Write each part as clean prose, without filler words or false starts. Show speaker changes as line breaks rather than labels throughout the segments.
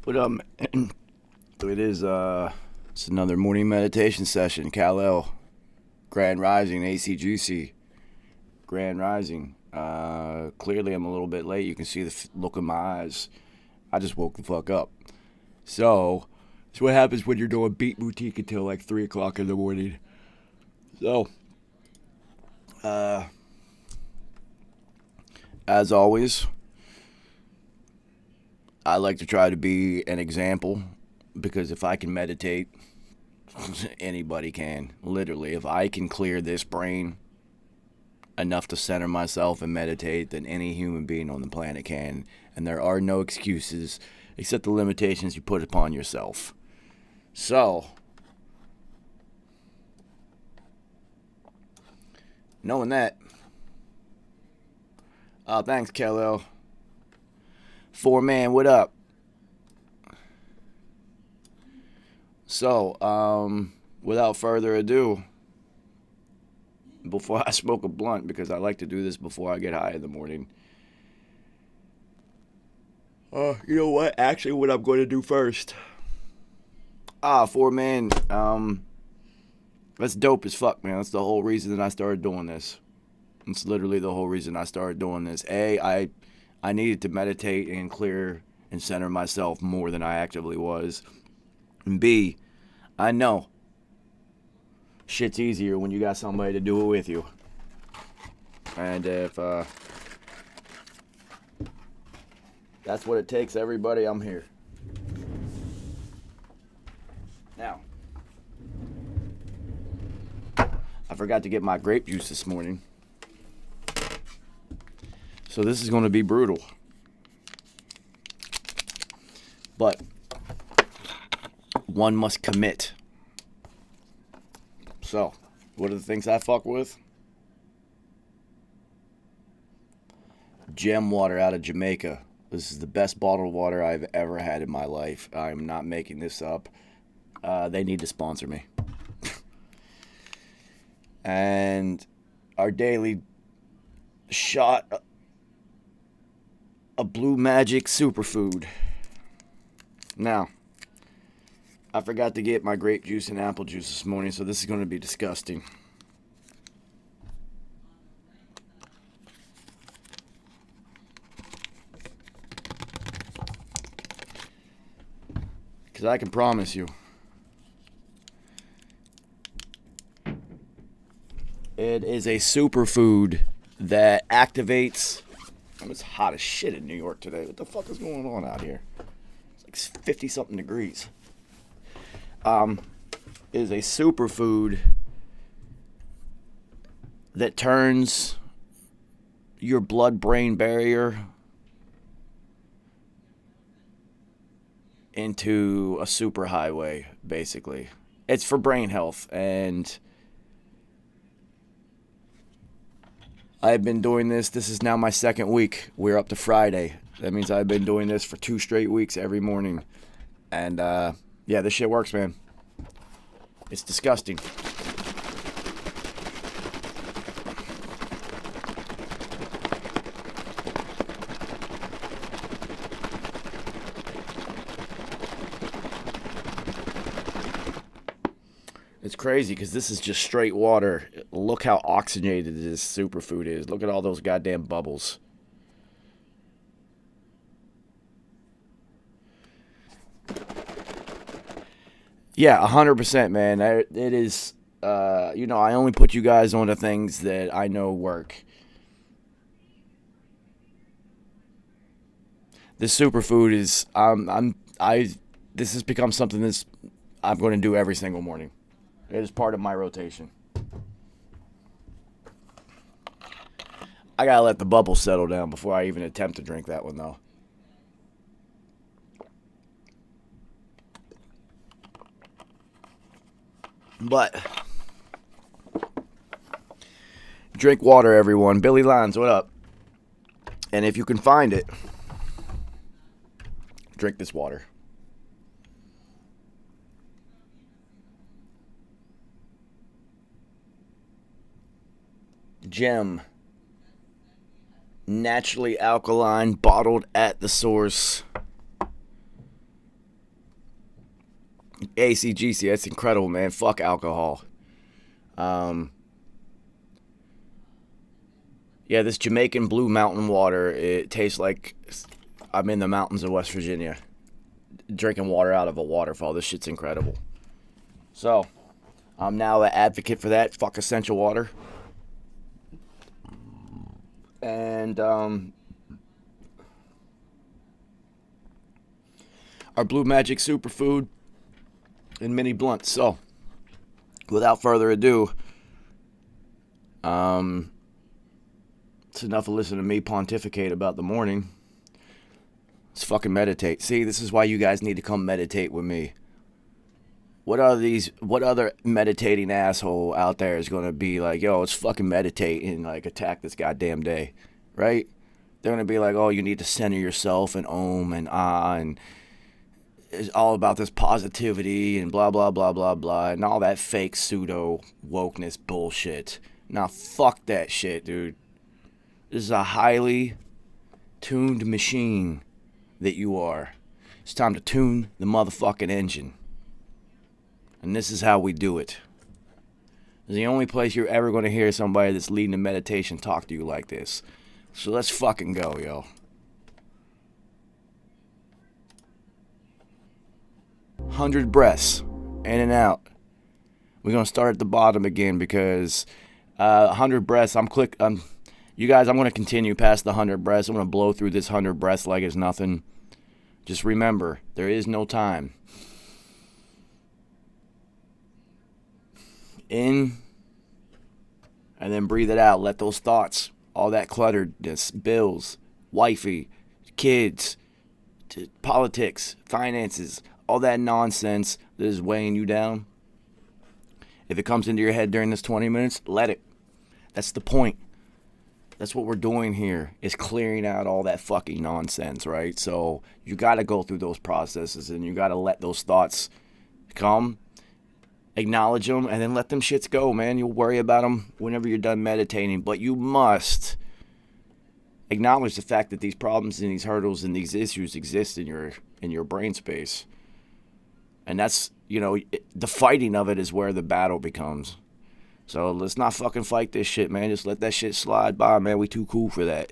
What up, man? It is it's another morning meditation session. Kal-El, Grand Rising, ACGC, Grand Rising. Clearly I'm a little bit late. You can see the look in my eyes. I just woke the fuck up. So, it's what happens when you're doing Beat Boutique until like 3 o'clock in the morning. So, as always, I like to try to be an example because if I can meditate, anybody can. Literally, if I can clear this brain enough to center myself and meditate, then any human being on the planet can. And there are no excuses except the limitations you put upon yourself. So, knowing that, thanks, Kal-El. Man, what up? So, without further ado, before I smoke a blunt, because I like to do this before I get high in the morning. You know what? Actually, what I'm going to do first. Man, that's dope as fuck, man. That's the whole reason that I started doing this. It's literally the whole reason I started doing this. I needed to meditate and clear and center myself more than I actively was. And B, I know shit's easier when you got somebody to do it with you. And if that's what it takes, everybody, I'm here. Now, I forgot to get my grape juice this morning. So this is going to be brutal. But one must commit. So, what are the things I fuck with? Gem water out of Jamaica. This is the best bottled water I've ever had in my life. I'm not making this up. They need to sponsor me. And our daily shot of Blue Magic Superfood. Now, I forgot to get my grape juice and apple juice this morning, so this is going to be disgusting. Because I can promise you, it is a superfood that activates. It's hot as shit in New York today. What the fuck is going on out here? It's like 50 something degrees. Is a superfood that turns your blood-brain barrier into a superhighway, basically. It's for brain health, and I've been doing this. This is now my second week. We're up to Friday. That means I've been doing this for 2 straight weeks every morning. And, yeah, this shit works, man. It's disgusting. It's crazy because this is just straight water. Look how oxygenated this superfood is. Look at all those goddamn bubbles. Yeah, 100%, man. It is, I only put you guys on the things that I know work. This superfood is, this has become something that's I'm going to do every single morning. It is part of my rotation. I gotta let the bubbles settle down before I even attempt to drink that one, though. But drink water, everyone. Billy Lines, what up? And if you can find it, drink this water. Gem. Naturally alkaline, bottled at the source. ACGC, that's incredible, man. Fuck alcohol. Yeah, this Jamaican Blue Mountain water, it tastes like I'm in the mountains of West Virginia drinking water out of a waterfall. This shit's incredible. So, I'm now an advocate for that. Fuck essential water. And, our Blue Magic Superfood and mini blunts. So, without further ado, it's enough of listening to me pontificate about the morning. Let's fucking meditate. See, this is why you guys need to come meditate with me. What other meditating asshole out there is going to be like, yo, let's fucking meditate and like attack this goddamn day, right? They're going to be like, oh, you need to center yourself and om and ah, and it's all about this positivity and blah, blah, blah, blah, blah, and all that fake pseudo wokeness bullshit. Now, fuck that shit, dude. This is a highly tuned machine that you are. It's time to tune the motherfucking engine. And this is how we do it. It's the only place you're ever going to hear somebody that's leading a meditation talk to you like this. So let's fucking go, yo. 100 breaths, in and out. We're going to start at the bottom again because 100 breaths, you guys, I'm going to continue past the 100 breaths. I'm going to blow through this 100 breaths like it's nothing. Just remember, there is no time. In, and then breathe it out. Let those thoughts, all that clutteredness, bills, wifey, kids, politics, finances, all that nonsense that is weighing you down. If it comes into your head during this 20 minutes, let it. That's the point. That's what we're doing here, is clearing out all that fucking nonsense, right? So you got to go through those processes and you got to let those thoughts come, acknowledge them, and then let them shits go, man. You'll worry about them whenever you're done meditating, but you must acknowledge the fact that these problems and these hurdles and these issues exist in your brain space. And that's, the fighting of it is where the battle becomes. So let's not fucking fight this shit, man. Just let that shit slide by, man. We too cool for that.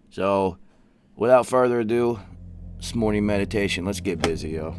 So, without further ado, this morning meditation. Let's get busy, yo.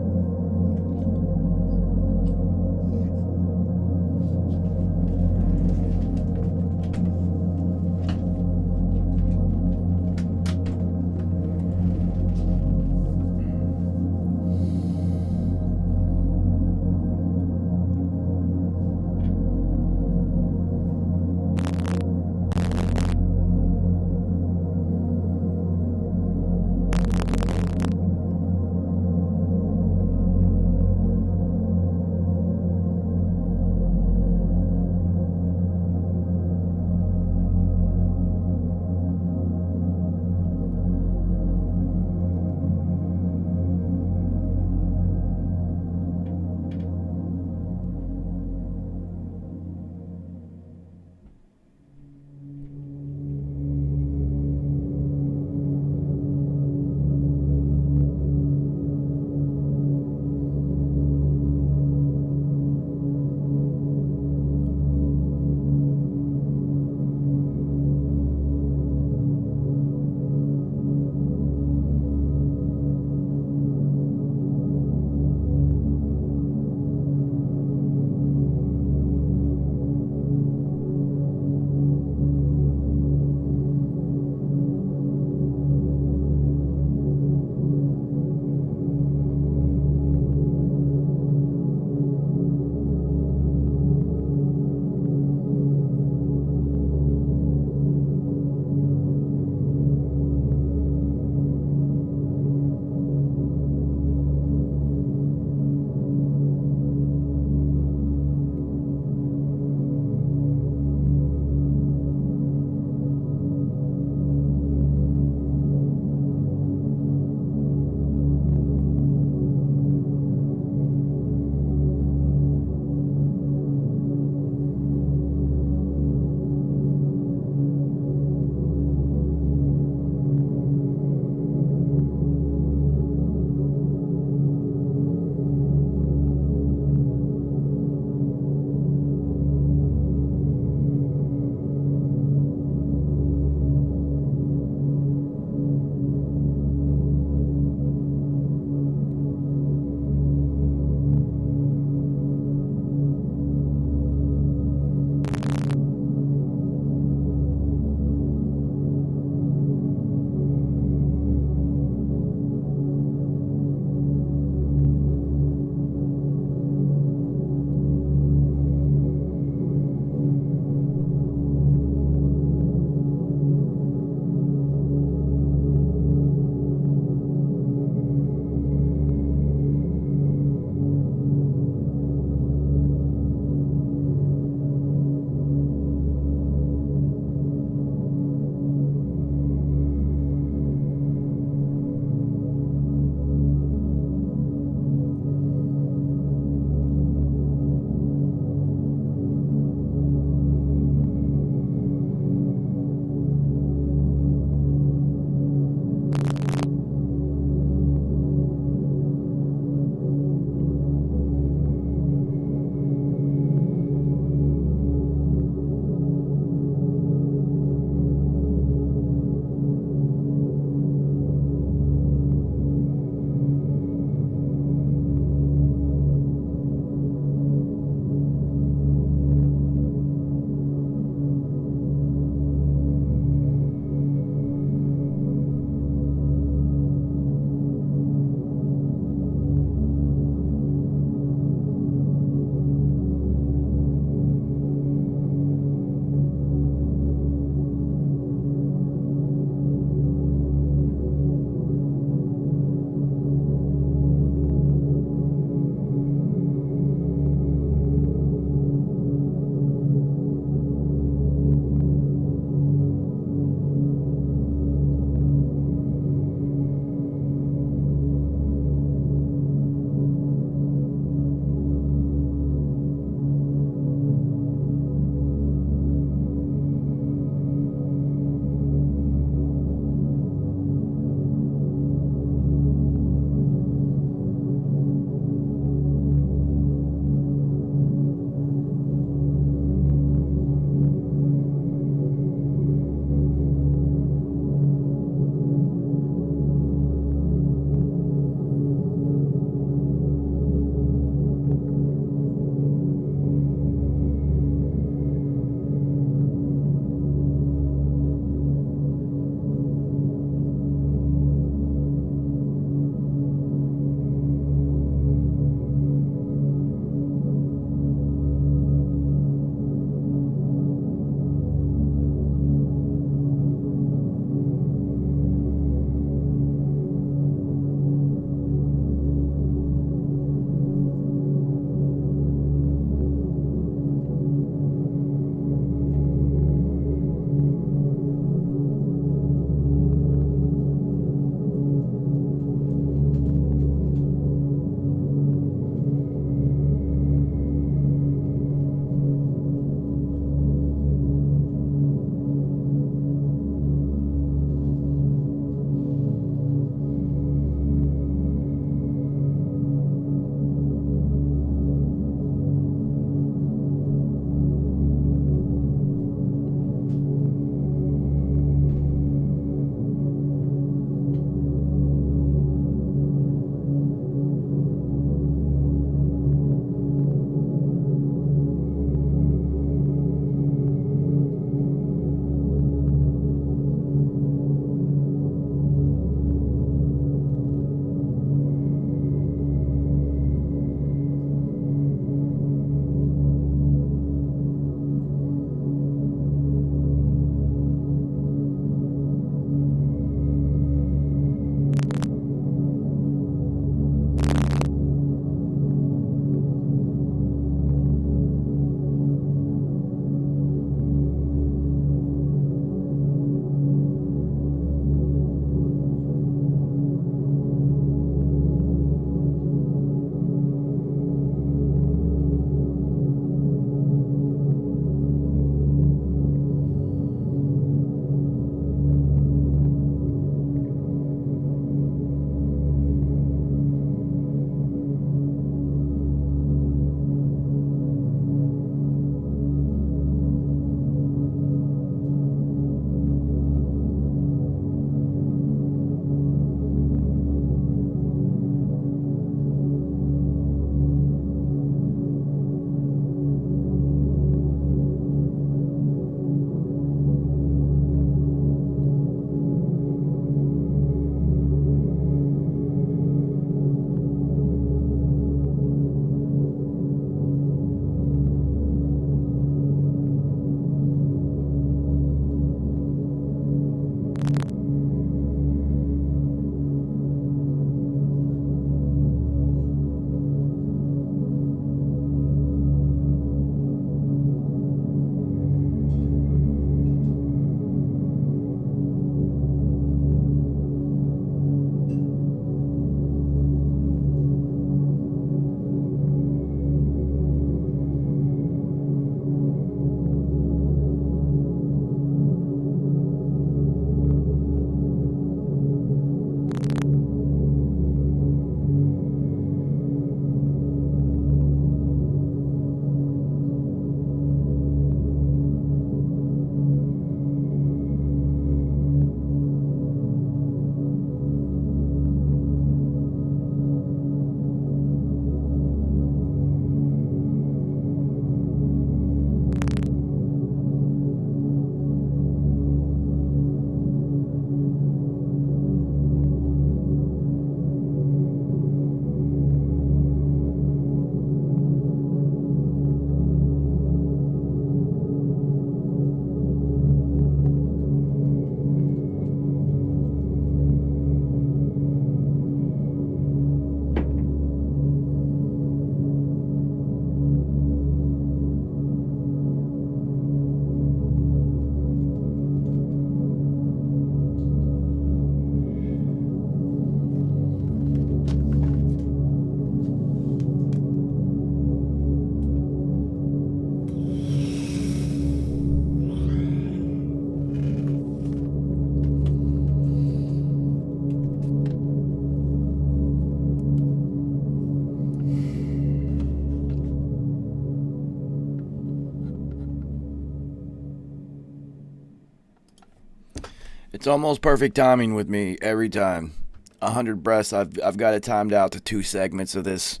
It's almost perfect timing with me every time. 100 breaths. I've got it timed out to 2 segments of this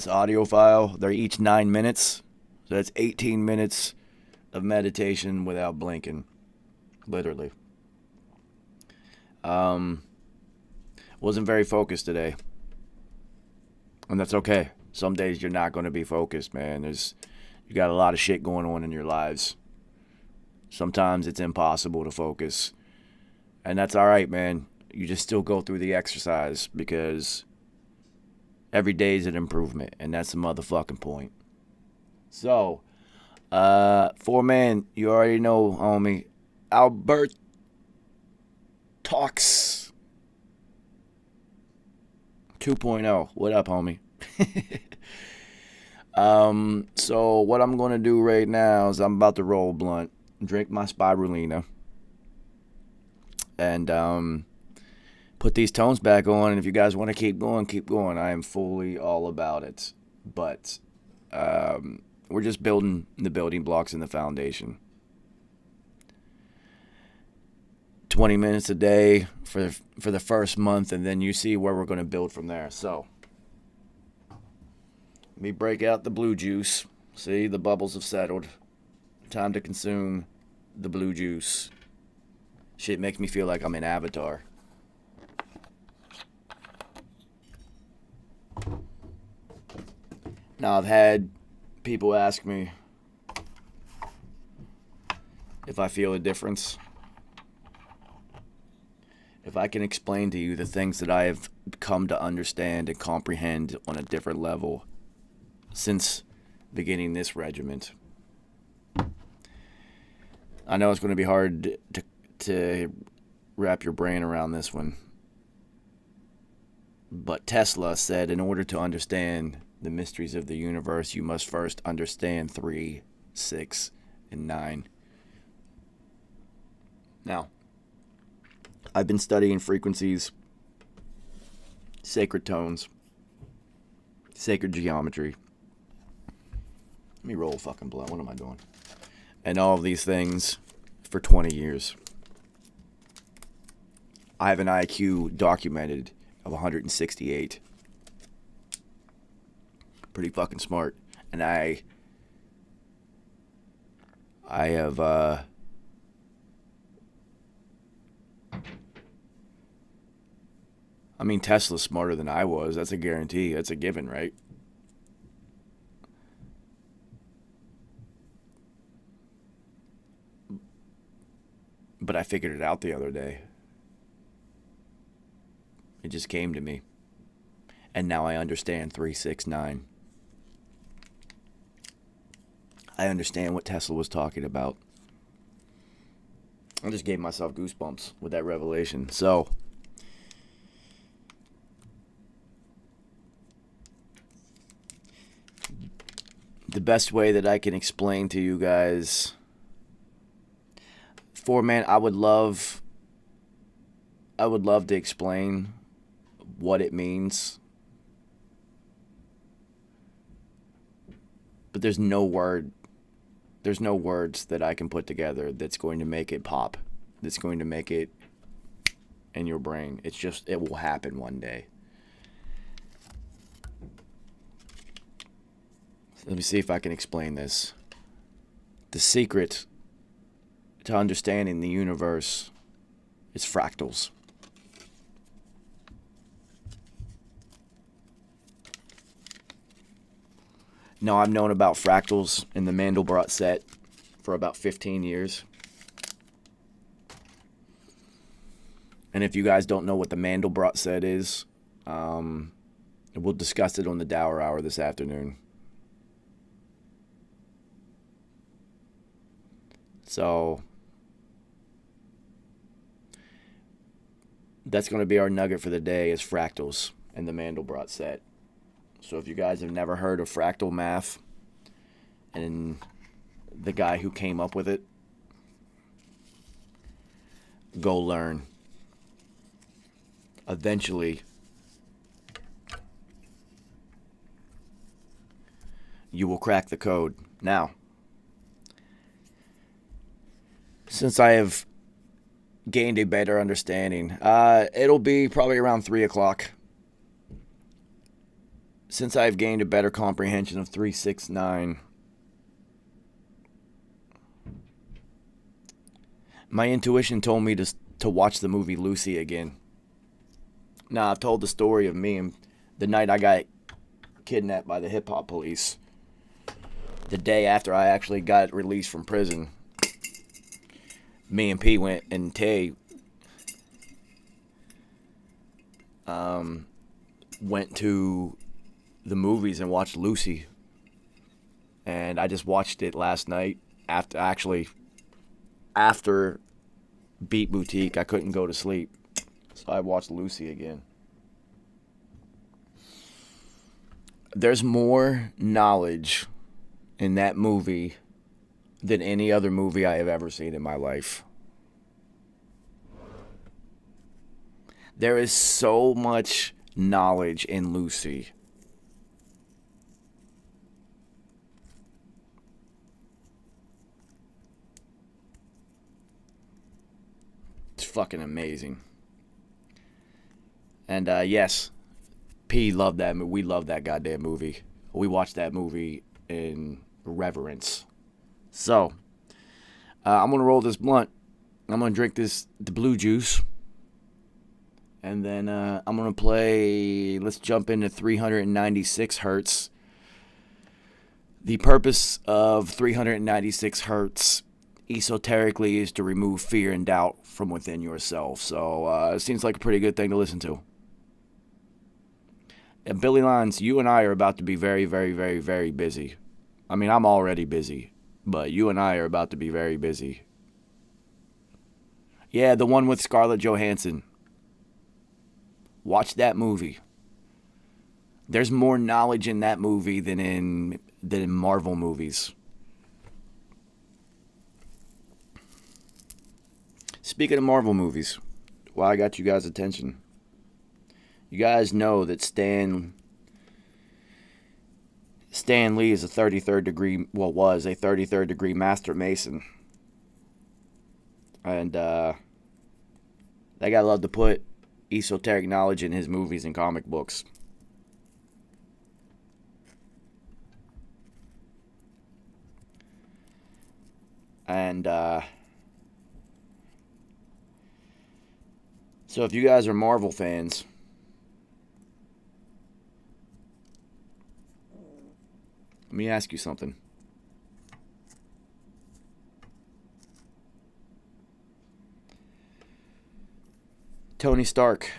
audio file. They're each 9 minutes, so that's 18 minutes of meditation without blinking, literally. Wasn't very focused today, and that's okay. Some days you're not going to be focused, man. You got a lot of shit going on in your lives. Sometimes it's impossible to focus, and that's all right, man. You just still go through the exercise because every day is an improvement, and that's the motherfucking point. So, four-man, you already know, homie. Albert Talks 2.0. What up, homie? So what I'm going to do right now is I'm about to roll a blunt, drink my spirulina, and put these tones back on. And if you guys want to keep going, keep going. I am fully all about it. But we're just building the building blocks and the foundation. 20 minutes a day for the first month, and then you see where we're going to build from there. So let me break out the blue juice. See, the bubbles have settled. Time to consume the blue juice. Shit makes me feel like I'm in Avatar. Now, I've had people ask me if I feel a difference. If I can explain to you the things that I have come to understand and comprehend on a different level since beginning this regiment. I know it's going to be hard to wrap your brain around this one. But Tesla said in order to understand the mysteries of the universe, you must first understand 3, 6, and 9. Now, I've been studying frequencies, sacred tones, sacred geometry. Let me roll a fucking blunt. What am I doing? And all of these things for 20 years. I have an IQ documented of 168. Pretty fucking smart. And I have I mean, Tesla's smarter than I was. That's a guarantee. That's a given, right? But I figured it out the other day. It just came to me. And now I understand 3, 6, 9. I understand what Tesla was talking about. I just gave myself goosebumps with that revelation. So, the best way that I can explain to you guys, four-man, I would love to explain what it means. But there's no words that I can put together that's going to make it pop, that's going to make it in your brain. It will happen one day. So let me see if I can explain this. The secret to understanding the universe is fractals. Now, I've known about fractals in the Mandelbrot set for about 15 years. And if you guys don't know what the Mandelbrot set is, we'll discuss it on the Dower Hour this afternoon. So, that's going to be our nugget for the day, is fractals and the Mandelbrot set. So if you guys have never heard of fractal math and the guy who came up with it, go learn. Eventually, you will crack the code. Now, since I have gained a better understanding. It'll be probably around 3 o'clock. Since I've gained a better comprehension of 369, my intuition told me to watch the movie Lucy again. Now, I've told the story of me and the night I got kidnapped by the hip hop police. The day after I actually got released from prison, me and P went, and Tay went to the movies and watched Lucy. And I just watched it last night after Beat Boutique. I couldn't go to sleep, so I watched Lucy again. There's more knowledge in that movie than any other movie I have ever seen in my life. There is so much knowledge in Lucy. It's fucking amazing. And yes, P loved that movie. We loved that goddamn movie. We watched that movie in reverence. So, I'm going to roll this blunt. I'm going to drink the blue juice. And then I'm going to play, let's jump into 396 hertz. The purpose of 396 hertz esoterically is to remove fear and doubt from within yourself. So it seems like a pretty good thing to listen to. And Billy Lines, you and I are about to be very, very, very, very busy. I mean, I'm already busy, but you and I are about to be very busy. Yeah, the one with Scarlett Johansson. Watch that movie. There's more knowledge in that movie than in Marvel movies. Speaking of Marvel movies, while I got you guys' attention, you guys know that Stan Lee is a 33rd degree, well, was a 33rd degree Master Mason. And that guy loved to put esoteric knowledge in his movies and comic books. And so if you guys are Marvel fans, let me ask you something. Tony Stark.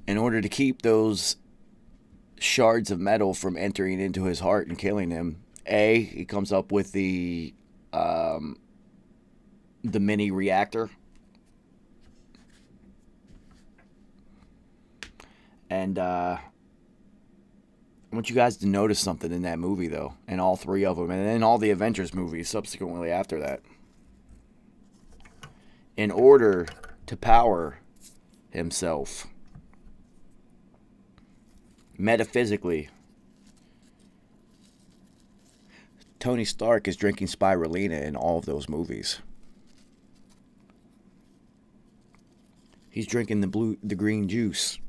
In order to keep those shards of metal from entering into his heart and killing him, he comes up with the mini reactor. And I want you guys to notice something in that movie, though, in all three of them, and in all the Avengers movies subsequently after that. In order to power himself, metaphysically, Tony Stark is drinking spirulina in all of those movies. He's drinking the green juice.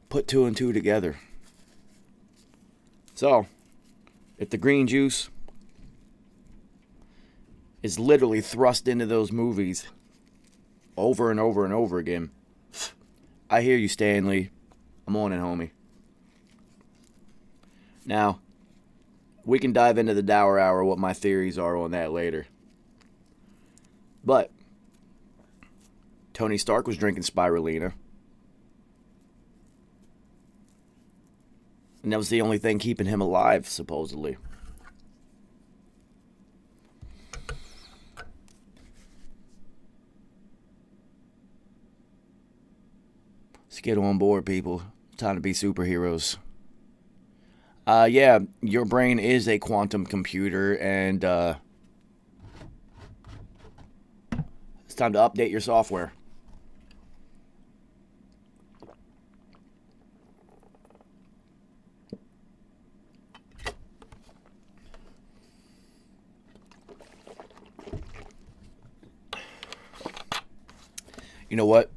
Put two and two together. So, if the green juice is literally thrust into those movies over and over and over again, I hear you, Stan Lee. I'm on it, homie. Now, we can dive into the Dower Hour, what my theories are on that later. But Tony Stark was drinking spirulina. And that was the only thing keeping him alive, supposedly. Let's get on board, people. Time to be superheroes. Yeah, your brain is a quantum computer, and time to update your software. You know what?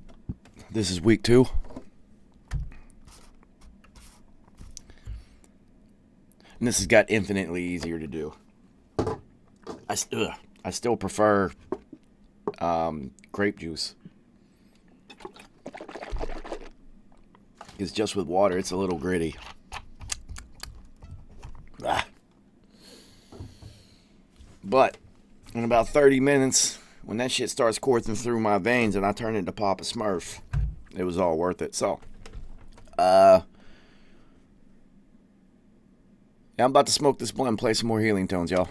This is week 2. And this has got infinitely easier to do. I still prefer grape juice. Because just with water, it's a little gritty. But in about 30 minutes, when that shit starts coursing through my veins and I turn into Papa Smurf, it was all worth it. So, yeah, I'm about to smoke this blunt and play some more Healing Tones, y'all.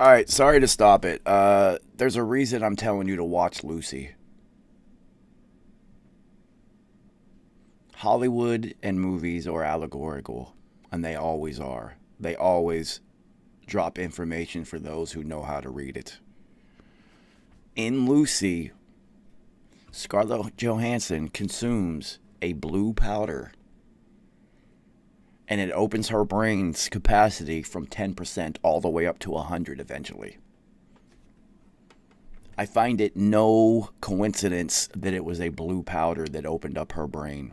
All right, sorry to stop it. There's a reason I'm telling you to watch Lucy. Hollywood and movies are allegorical, and they always are. They always drop information for those who know how to read it. In Lucy, Scarlett Johansson consumes a blue powder, and it opens her brain's capacity from 10% all the way up to 100 eventually. I find it no coincidence that it was a blue powder that opened up her brain.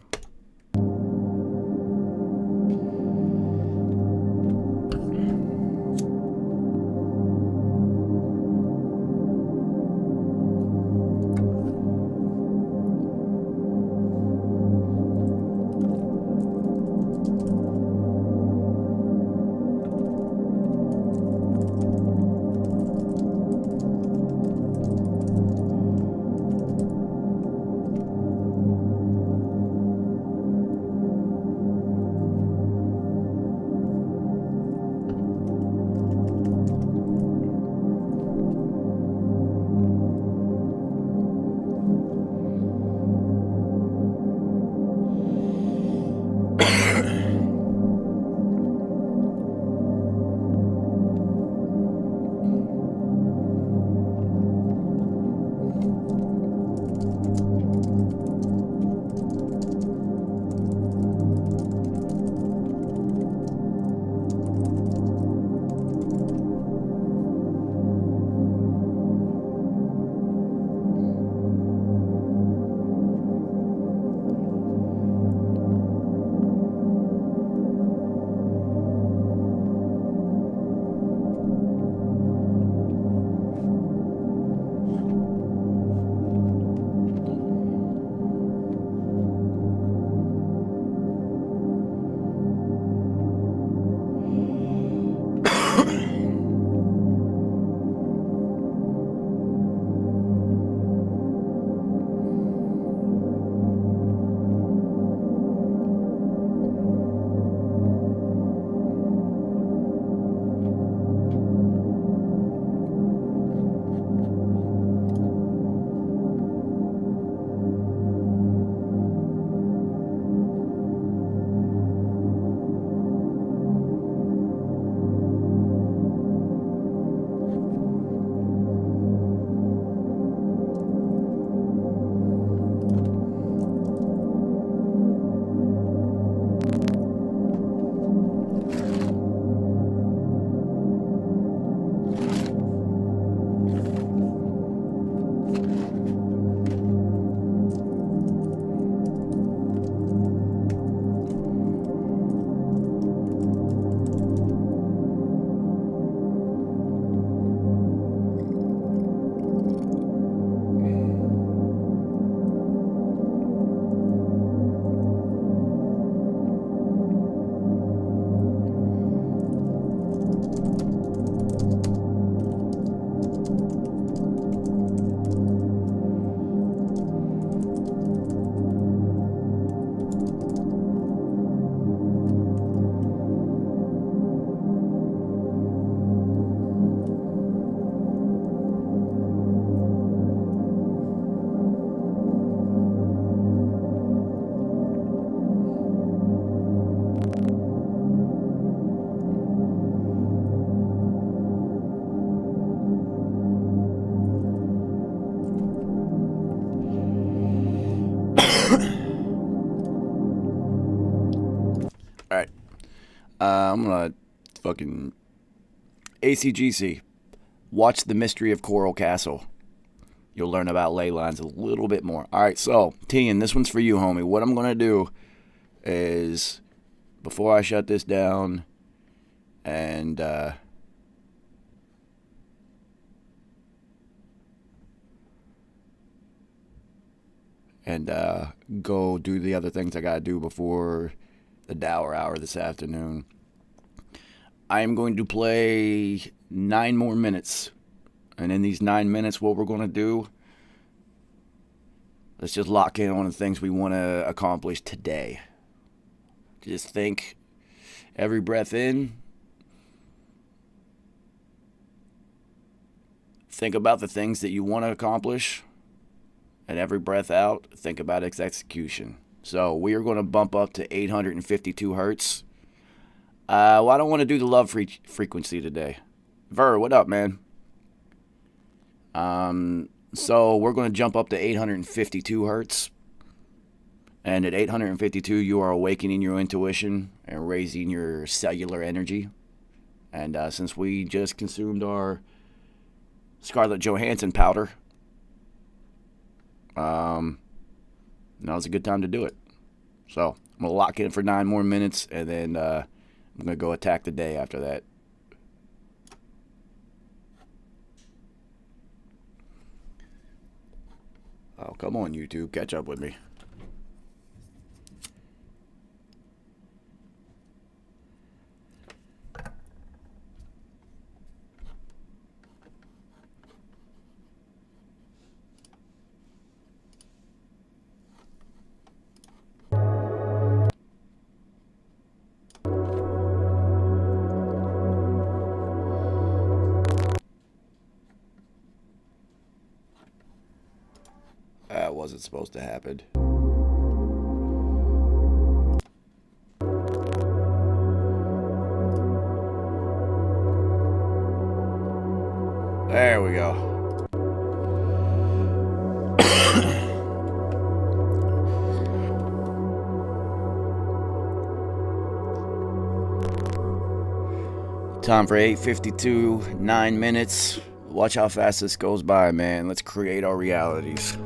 All right. I'm gonna fucking ACGC. Watch The Mystery of Coral Castle. You'll learn about ley lines a little bit more. All right, so Tian, this one's for you, homie. What I'm gonna do is, before I shut this down, and go do the other things I gotta do before the Dower Hour this afternoon. I am going to play 9 more minutes. And in these 9 minutes, what we're going to do, let's just lock in on the things we want to accomplish today. Just think, every breath in, think about the things that you want to accomplish, and every breath out, think about its execution. So we are going to bump up to 852 hertz. Well, I don't want to do the love frequency today. Ver, what up, man? So we're going to jump up to 852 hertz. And at 852, you are awakening your intuition and raising your cellular energy. And since we just consumed our Scarlett Johansson powder, now's a good time to do it. So I'm going to lock in for 9 more minutes, and then I'm going to go attack the day after that. Oh, come on, YouTube. Catch up with me. That wasn't supposed to happen. There we go. Time for 8:52, 9 minutes. Watch how fast this goes by, man. Let's create our realities.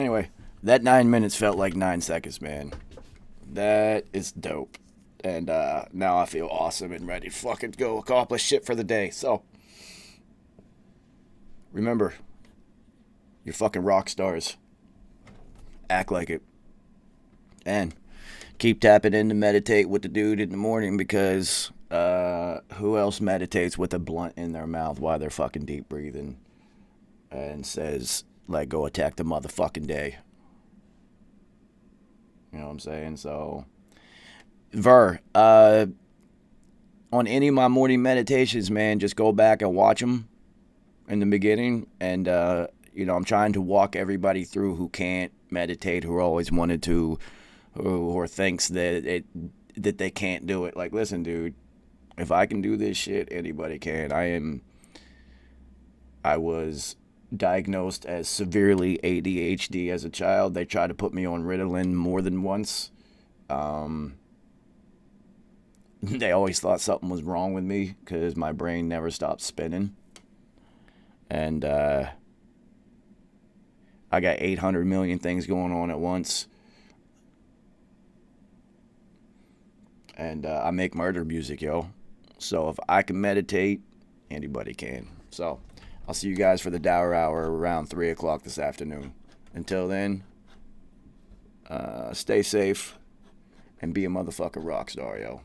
Anyway, that 9 minutes felt like 9 seconds, man. That is dope. And now I feel awesome and ready to fucking go accomplish shit for the day. So, remember, you're fucking rock stars. Act like it. And keep tapping in to meditate with the dude in the morning, because who else meditates with a blunt in their mouth while they're fucking deep breathing and says, like, go attack the motherfucking day? You know what I'm saying? So, on any of my morning meditations, man, just go back and watch them in the beginning. And, I'm trying to walk everybody through who can't meditate, who always wanted to, or thinks that they can't do it. Like, listen, dude, if I can do this shit, anybody can. I was diagnosed as severely ADHD as a child. They tried to put me on Ritalin more than once. They always thought something was wrong with me because my brain never stopped spinning. And I got 800 million things going on at once. And I make murder music, yo. So if I can meditate, anybody can. So I'll see you guys for the Dower Hour around 3 o'clock this afternoon. Until then, stay safe and be a motherfucking rock star, yo.